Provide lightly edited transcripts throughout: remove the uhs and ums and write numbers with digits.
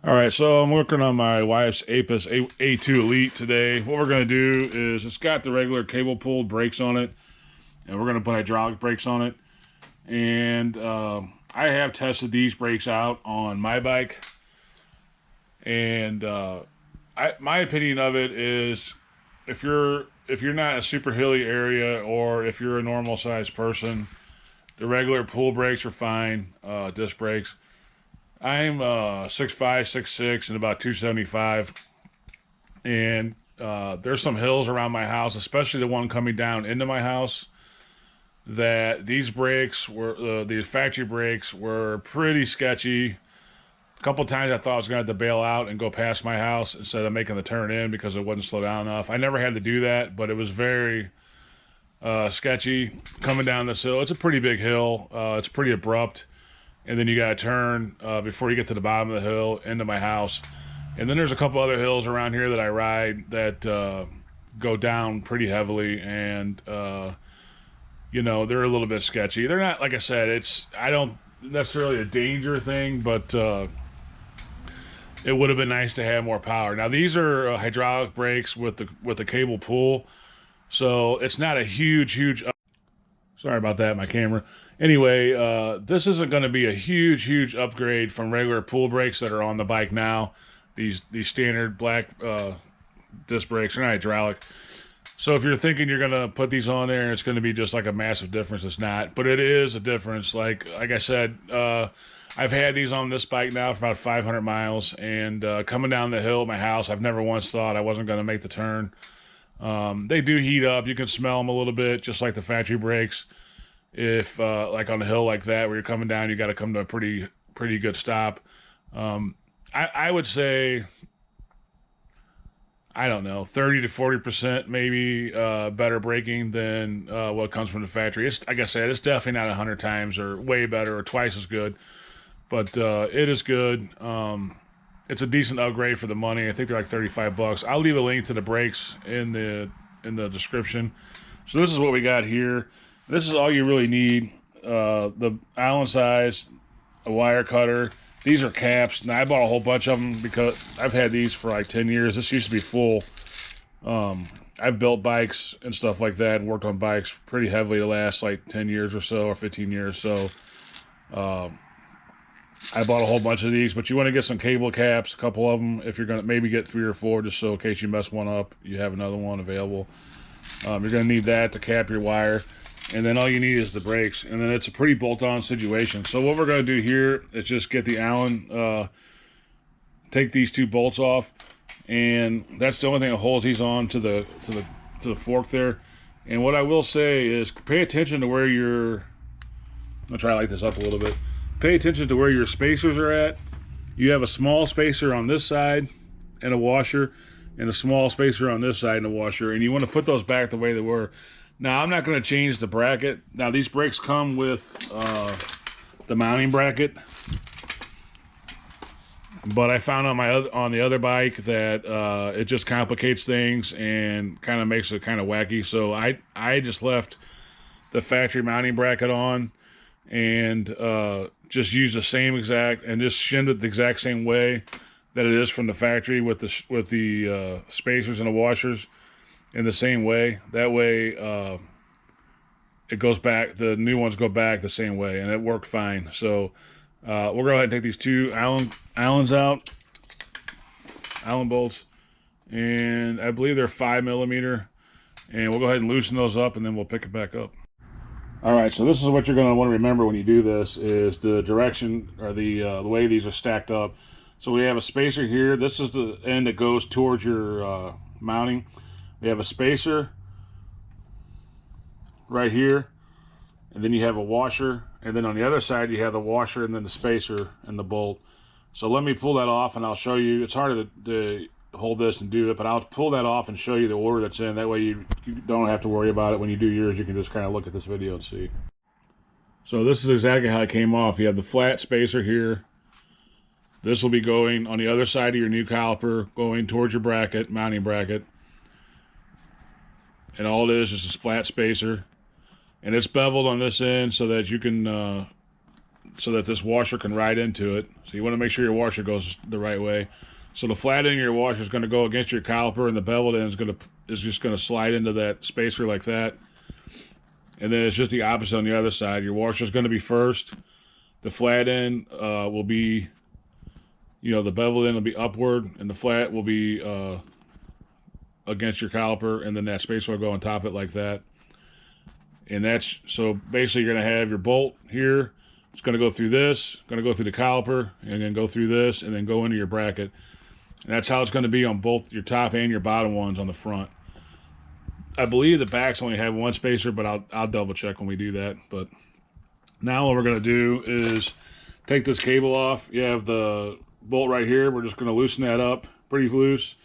All right, so I'm working on my wife's Aipas A2 Elite today. What we're going to do is it's got the regular cable pulled brakes on it, and we're going to put hydraulic brakes on it. And I have tested these brakes out on my bike, and my opinion of it is if you're not a super hilly area or if you're a normal sized person, the regular pull brakes are fine, disc brakes. I'm 6'5", 6'6", and about 275. And there's some hills around my house, especially the one coming down into my house, that these brakes were, the factory brakes were pretty sketchy. A couple times I thought I was going to have to bail out and go past my house instead of making the turn in because it wouldn't slow down enough. I never had to do that, but it was very sketchy coming down this hill. It's a pretty big hill. It's pretty abrupt. And then you got to turn before you get to the bottom of the hill into my house. And then there's a couple other hills around here that I ride that go down pretty heavily, and you know, they're a little bit sketchy. They're not, like I said, I don't necessarily a danger thing, but it would have been nice to have more power. Now these are hydraulic brakes with the cable pull, so it's not a huge. Sorry about that, my camera. Anyway, this isn't going to be a huge upgrade from regular pull brakes that are on the bike now. These standard black disc brakes are not hydraulic. So if you're thinking you're going to put these on there and it's going to be just like a massive difference, it's not. But it is a difference. Like I said, I've had these on this bike now for about 500 miles. And coming down the hill at my house, I've never once thought I wasn't going to make the turn. They do heat up. You can smell them a little bit, just like the factory brakes. If like on a hill like that where you're coming down, you got to come to a pretty good stop. I would say, I don't know, 30 to 40% maybe better braking than what comes from the factory. It's, like I said, it's definitely not 100 times or way better or twice as good, but it is good. It's a decent upgrade for the money. I think they're like $35. I'll leave a link to the brakes in the description. So this is what we got here. This is all you really need. The Allen size, a wire cutter. These are caps. Now I bought a whole bunch of them because I've had these for like 10 years. This used to be full. I've built bikes and stuff like that and worked on bikes pretty heavily the last like 10 years or so, or 15 years. So I bought a whole bunch of these, but you want to get some cable caps, a couple of them, if you're going to maybe get 3 or 4, just so in case you mess one up, you have another one available. You're going to need that to cap your wire. And then all you need is the brakes. And then it's a pretty bolt-on situation. So what we're going to do here is just get the Allen, take these 2 bolts off. And that's the only thing that holds these on to the fork there. And what I will say is pay attention to where your, I'm going to try to light this up a little bit. Pay attention to where your spacers are at. You have a small spacer on this side and a washer, and a small spacer on this side and a washer. And you want to put those back the way they were. Now, I'm not going to change the bracket. Now, these brakes come with the mounting bracket. But I found on the other bike that it just complicates things and kind of makes it kind of wacky. So I just left the factory mounting bracket on and just used the same exact, and just shimmed it the exact same way that it is from the factory with the spacers and the washers. In the same way. That way it goes back, the new ones go back the same way, and it worked fine. So we'll go ahead and take these 2 Allens out, Allen bolts, and I believe they're 5mm, and we'll go ahead and loosen those up, and then we'll pick it back up. All right, so this is what you're going to want to remember when you do this, is the direction, or the way these are stacked up. So we have a spacer here. This is the end that goes towards your mounting. We have a spacer right here, and then you have a washer, and then on the other side you have the washer and then the spacer and the bolt. So let me pull that off and I'll show you. It's hard to hold this and do it, but I'll pull that off and show you the order that's in. That way you don't have to worry about it when you do yours. You can just kind of look at this video and see. So this is exactly how it came off. You have the flat spacer here. This will be going on the other side of your new caliper, going towards your bracket, mounting bracket. And all it is a flat spacer, and it's beveled on this end so that you can so that this washer can ride into it. So you want to make sure your washer goes the right way. So the flat end of your washer is going to go against your caliper, and the beveled end is just going to slide into that spacer like that. And then it's just the opposite on the other side. Your washer is going to be first. The flat end will be, the beveled end will be upward, and the flat will be against your caliper, and then that spacer will go on top of it like that. And that's, so basically you're going to have your bolt here. It's going to go through this, going to go through the caliper, and then go through this, and then go into your bracket. And that's how it's going to be on both your top and your bottom ones on the front. I believe the backs only have one spacer, but I'll double check when we do that. But now what we're going to do is take this cable off. You have the bolt right here. We're just going to loosen that up pretty loose.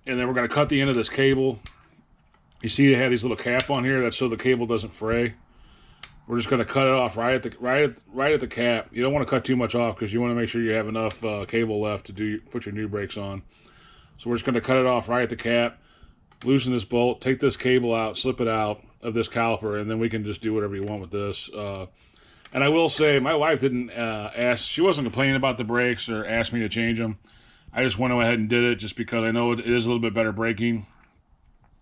And then we're going to cut the end of this cable. You see they have these little cap on here. That's so the cable doesn't fray. We're just going to cut it off right at the cap. You don't want to cut too much off because you want to make sure you have enough cable left to put your new brakes on. So we're just going to cut it off right at the cap, loosen this bolt, take this cable out, slip it out of this caliper, and then we can just do whatever you want with this. And I will say, my wife didn't ask. She wasn't complaining about the brakes or asked me to change them. I just went ahead and did it just because I know it is a little bit better braking,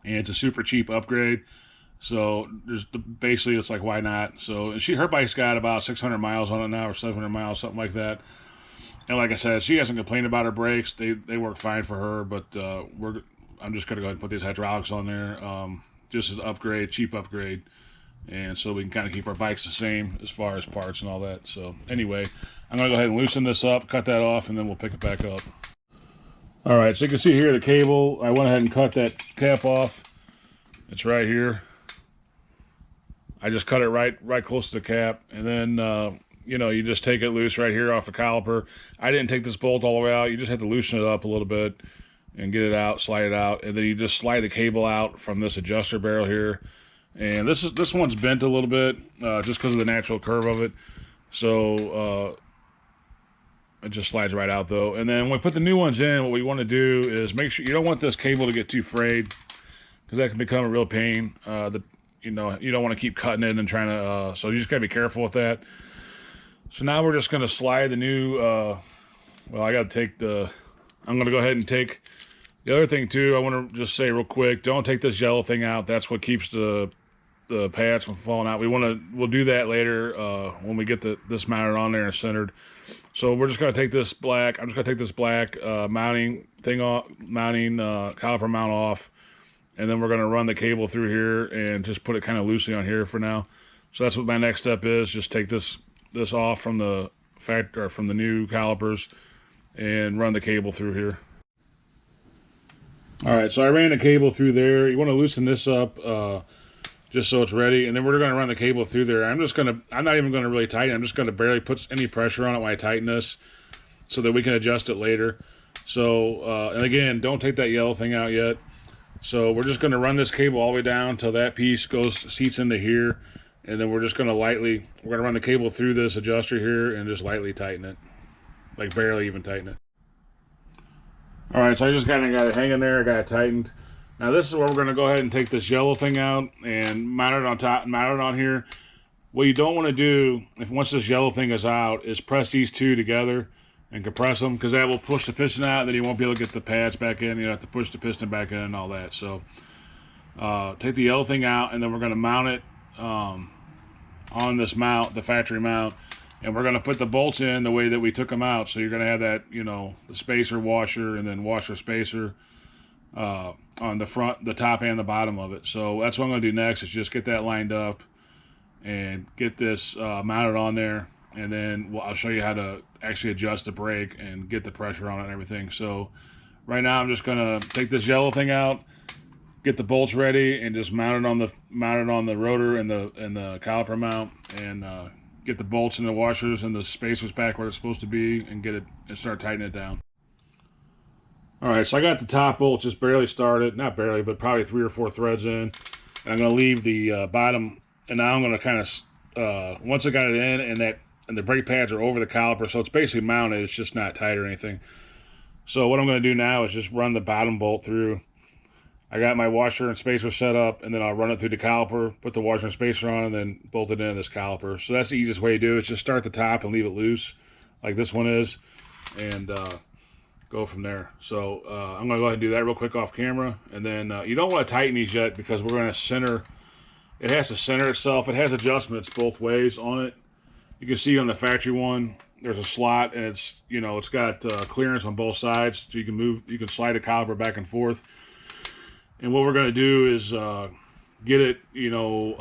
and it's a super cheap upgrade. So basically, it's like, why not? So her bike's got about 600 miles on it now, or 700 miles, something like that. And like I said, she hasn't complained about her brakes. They work fine for her. But I'm just gonna go ahead and put these hydraulics on there, just as an upgrade, cheap upgrade, and so we can kind of keep our bikes the same as far as parts and all that. So anyway, I'm gonna go ahead and loosen this up, cut that off, and then we'll pick it back up. All right, so you can see here the cable. I went ahead and cut that cap off. It's right here. I just cut it right close to the cap, and then you just take it loose right here off the caliper. I didn't take this bolt all the way out. You just have to loosen it up a little bit and get it out, slide it out, and then you just slide the cable out from this adjuster barrel here. And this one's bent a little bit just because of the natural curve of it. So it just slides right out though. And then when we put the new ones in, what we want to do is make sure you don't want this cable to get too frayed, because that can become a real pain. You don't want to keep cutting it and trying to, so you just gotta be careful with that. So now we're just gonna slide the new, I'm gonna go ahead and take the other thing too. I want to just say real quick, don't take this yellow thing out. That's what keeps the pads from falling out. We'll do that later when we get this mounted on there and centered. So we're just gonna take this black, I'm just gonna take this black mounting thing off, caliper mount off. And then we're going to run the cable through here and just put it kind of loosely on here for now. So that's what my next step is. Just take this off from the from the new calipers and run the cable through here. All right, so I ran the cable through there. You want to loosen this up just so it's ready, and then we're going to run the cable through there. I'm not even going to really tighten. I'm just going to barely put any pressure on it when I tighten this, so that we can adjust it later. So and again, don't take that yellow thing out yet. So we're just going to run this cable all the way down until that piece seats into here, and then we're going to run the cable through this adjuster here and just lightly tighten it, like barely even tighten it. All right, so I just kind of got it hanging there. I got it tightened. Now this is where we're going to go ahead and take this yellow thing out and mount it on top, mount it on here. What you don't want to do, once this yellow thing is out, is press these two together and compress them, because that will push the piston out, and then you won't be able to get the pads back in. You have to push the piston back in and all that. So take the yellow thing out, and then we're going to mount it on this mount, the factory mount, and we're going to put the bolts in the way that we took them out. So you're going to have that, the spacer, washer, and then washer, spacer on the front, the top, and the bottom of it. So that's what I'm going to do next, is just get that lined up and get this mounted on there. And then I'll show you how to actually adjust the brake and get the pressure on it and everything. So right now I'm just gonna take this yellow thing out, get the bolts ready, and just mount it on the rotor and the caliper mount, and get the bolts and the washers and the spacers back where it's supposed to be, and get it and start tightening it down. All right, so I got the top bolt just barely started, not barely, but probably 3 or 4 threads in. And I'm gonna leave the bottom, and now I'm gonna kind of once I got it in, and the brake pads are over the caliper, so it's basically mounted, it's just not tight or anything. So what I'm going to do now is just run the bottom bolt through, I got my washer and spacer set up, and then I'll run it through the caliper, put the washer and spacer on, and then bolt it into this caliper. So that's the easiest way to do it. Just start at the top and leave it loose, like this one is, and go from there. So I'm going to go ahead and do that real quick off camera. And then you don't want to tighten these yet because we're going to center. It has to center itself. It has adjustments both ways on it. You can see on the factory one, there's a slot, and it's, you know, it's got clearance on both sides, so you can move, you can slide the caliper back and forth. And what we're going to do is get it, you know,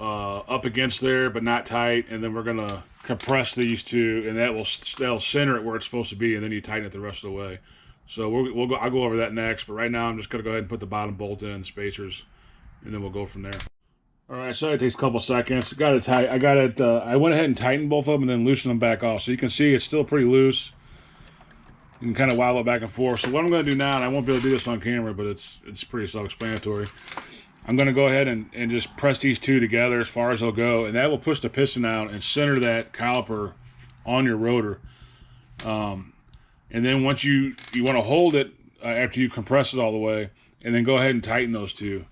up against there, but not tight. And then we're going to compress these two, and that'll center it where it's supposed to be, and then you tighten it the rest of the way. So I'll go over that next. But right now, I'm just going to go ahead and put the bottom bolt in, spacers, and then we'll go from there. All right, so it takes a couple seconds. I went ahead and tightened both of them, and then loosened them back off. So you can see it's still pretty loose. You can kind of wobble it back and forth. So what I'm going to do now, and I won't be able to do this on camera, but it's pretty self-explanatory. I'm going to go ahead and just press these two together as far as they'll go, and that will push the piston out and center that caliper on your rotor. And then once you want to hold it after you compress it all the way, and then go ahead and tighten those two.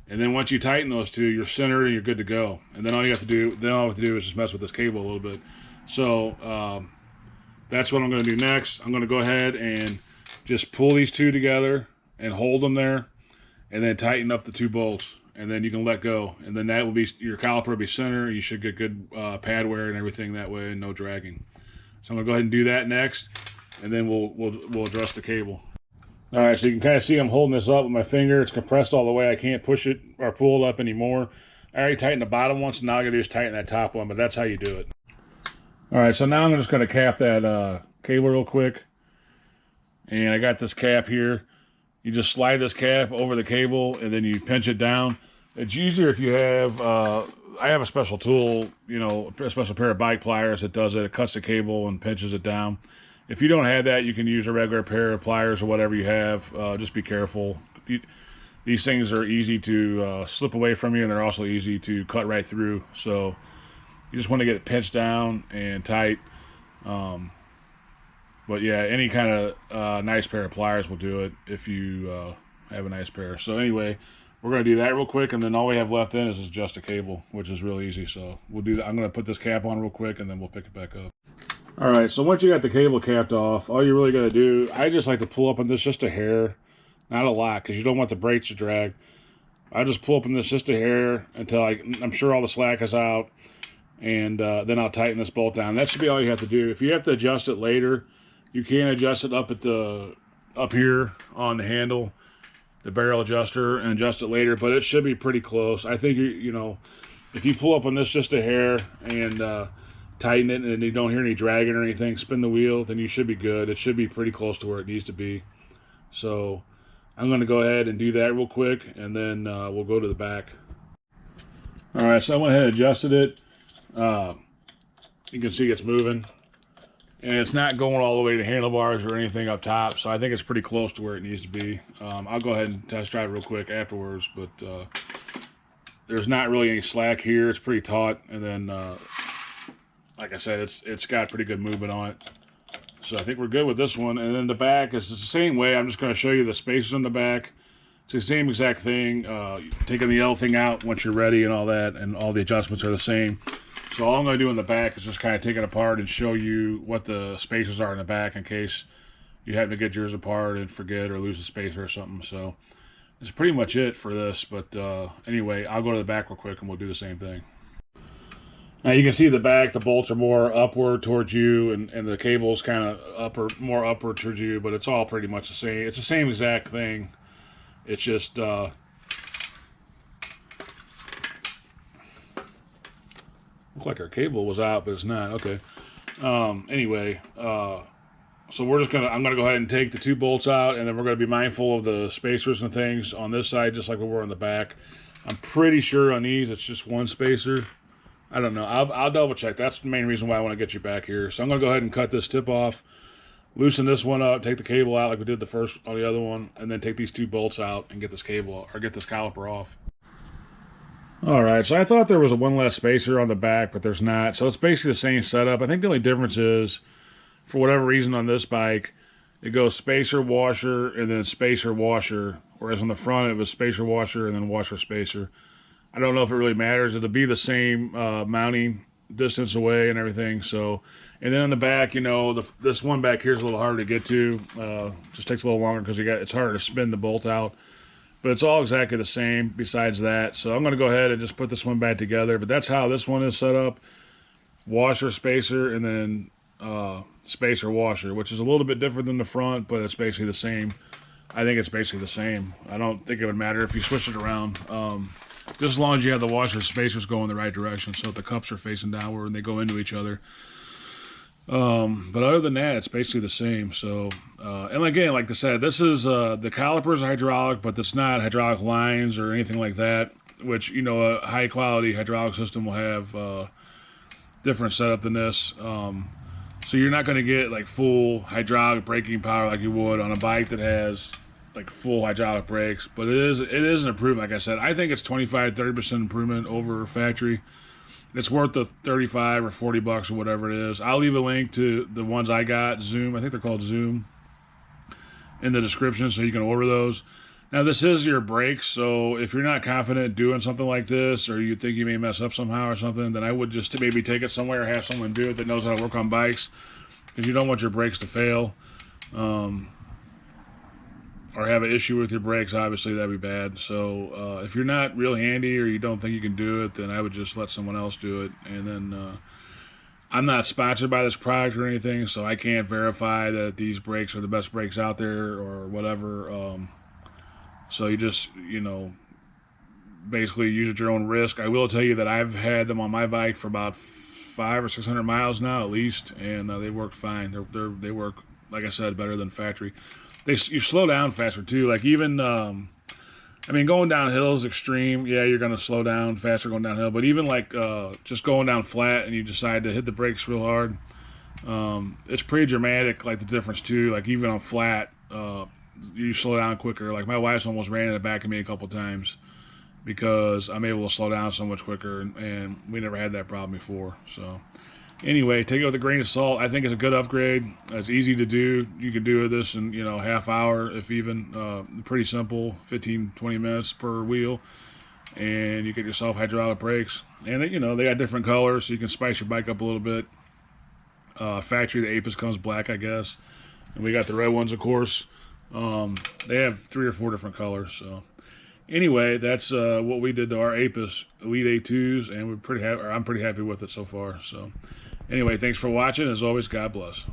And then once you tighten those two, you're centered and you're good to go. And then all you have to do is just mess with this cable a little bit. So that's what I'm going to do next. I'm going to go ahead and just pull these two together and hold them there, and then tighten up the two bolts, and then you can let go. And then that will be, your caliper will be center. You should get good pad wear and everything that way, and no dragging. So I'm going to go ahead and do that next, and then we'll adjust the cable. All right, so you can kind of see I'm holding this up with my finger. It's compressed all the way. I can't push it or pull it up anymore. I already tightened the bottom one, so now all I got to do is tighten that top one, but that's how you do it. All right, so now I'm just going to cap that cable real quick. And I got this cap here. You just slide this cap over the cable, and then you pinch it down. It's easier if you have, I have a special tool, you know, a special pair of bike pliers that does it. It cuts the cable and pinches it down. If you don't have that, you can use a regular pair of pliers or whatever you have. Just be careful. These things are easy to slip away from you, and they're also easy to cut right through. So you just want to get it pinched down and tight. But yeah, any kind of nice pair of pliers will do it if you have a nice pair. So anyway, we're going to do that real quick, and then all we have left then is adjust a cable, which is real easy. So we'll do that. I'm going to put this cap on real quick, and then we'll pick it back up. All right, so once you got the cable capped off, all you really got to do, I just like to pull up on this just a hair, not a lot, because you don't want the brakes to drag. I just pull up on this just a hair until I'm sure all the slack is out, and then I'll tighten this bolt down. That should be all you have to do. If you have to adjust it later, you can adjust it up here on the handle, the barrel adjuster, and adjust it later, but it should be pretty close. I think, you know, if you pull up on this just a hair and tighten it, and you don't hear any dragging or anything, spin the wheel, then you should be good. It should be pretty close to where it needs to be. So I'm going to go ahead and do that real quick, and then we'll go to the back. All right, so I went ahead and adjusted it. You can see it's moving, and it's not going all the way to handlebars or anything up top, so I think it's pretty close to where it needs to be. I'll go ahead and test drive real quick afterwards, but there's not really any slack here. It's pretty taut, and then like I said, it's got pretty good movement on it. So I think we're good with this one. And then the back is the same way. I'm just going to show you the spacers on the back. It's the same exact thing. Taking the L thing out once you're ready and all that, and all the adjustments are the same. So all I'm going to do in the back is just kind of take it apart and show you what the spacers are in the back in case you happen to get yours apart and forget or lose a spacer or something. So that's pretty much it for this. But anyway, I'll go to the back real quick and we'll do the same thing. Now you can see the back, the bolts are more upward towards you, and the cable's kind of more upward towards you, but it's all pretty much the same. It's the same exact thing. It's just look like our cable was out, but it's not. Okay. Anyway, so I'm gonna go ahead and take the two bolts out, and then we're gonna be mindful of the spacers and things on this side, just like we were on the back. I'm pretty sure on these it's just one spacer. I don't know. I'll double check. That's the main reason why I want to get you back here. So I'm going to go ahead and cut this tip off, loosen this one up, take the cable out like we did the first on the other one, and then take these two bolts out and get this caliper off. All right, so I thought there was one less spacer on the back, but there's not. So it's basically the same setup. I think the only difference is, for whatever reason on this bike, it goes spacer, washer, and then spacer, washer. Whereas on the front, it was spacer, washer, and then washer, spacer. I don't know if it really matters. It'll be the same mounting distance away and everything. So, and then on the back, this one back here is a little harder to get to. Just takes a little longer because it's harder to spin the bolt out. But it's all exactly the same besides that. So I'm going to go ahead and just put this one back together. But that's how this one is set up. Washer, spacer, and then spacer, washer, which is a little bit different than the front, but it's basically the same. I think it's basically the same. I don't think it would matter if you switch it around. Just as long as you have the washer and spacers going the right direction, so if the cups are facing downward and they go into each other. But other than that, it's basically the same. So, and again, like I said, this is the calipers hydraulic, but it's not hydraulic lines or anything like that. Which a high quality hydraulic system will have different setup than this. So you're not going to get like full hydraulic braking power like you would on a bike that has like full hydraulic brakes, but it is an improvement. Like I said, I think it's 25-30% improvement over factory. It's worth the 35 or 40 bucks or whatever it is. I'll leave a link to the ones I got, Zoom. I think they're called Zoom, in the description, so you can order those. Now this is your brakes, so if you're not confident doing something like this, or you think you may mess up somehow or something, then I would just maybe take it somewhere, have someone do it that knows how to work on bikes, because you don't want your brakes to fail. Or have an issue with your brakes, obviously that'd be bad. So if you're not real handy or you don't think you can do it, then I would just let someone else do it. And then I'm not sponsored by this product or anything, so I can't verify that these brakes are the best brakes out there or whatever. So you just, basically use at your own risk. I will tell you that I've had them on my bike for about 500 or 600 miles now at least, and they work fine. They work, like I said, better than factory. You slow down faster too. Like even, going down hills extreme. Yeah, you're gonna slow down faster going downhill. But even like just going down flat and you decide to hit the brakes real hard, it's pretty dramatic. Like the difference too. Like even on flat, you slow down quicker. Like my wife's almost ran in the back of me a couple times because I'm able to slow down so much quicker, and we never had that problem before. So. Anyway, take it with a grain of salt. I think it's a good upgrade. It's easy to do. You can do this in, half hour, if even. Pretty simple, 15-20 minutes per wheel. And you get yourself hydraulic brakes. And, they got different colors, so you can spice your bike up a little bit. Factory, the Aipas comes black, I guess. And we got the red ones, of course. They have 3 or 4 different colors. So, anyway, that's what we did to our Aipas Elite A2s, and I'm pretty happy with it so far. So. Anyway, thanks for watching. As always, God bless.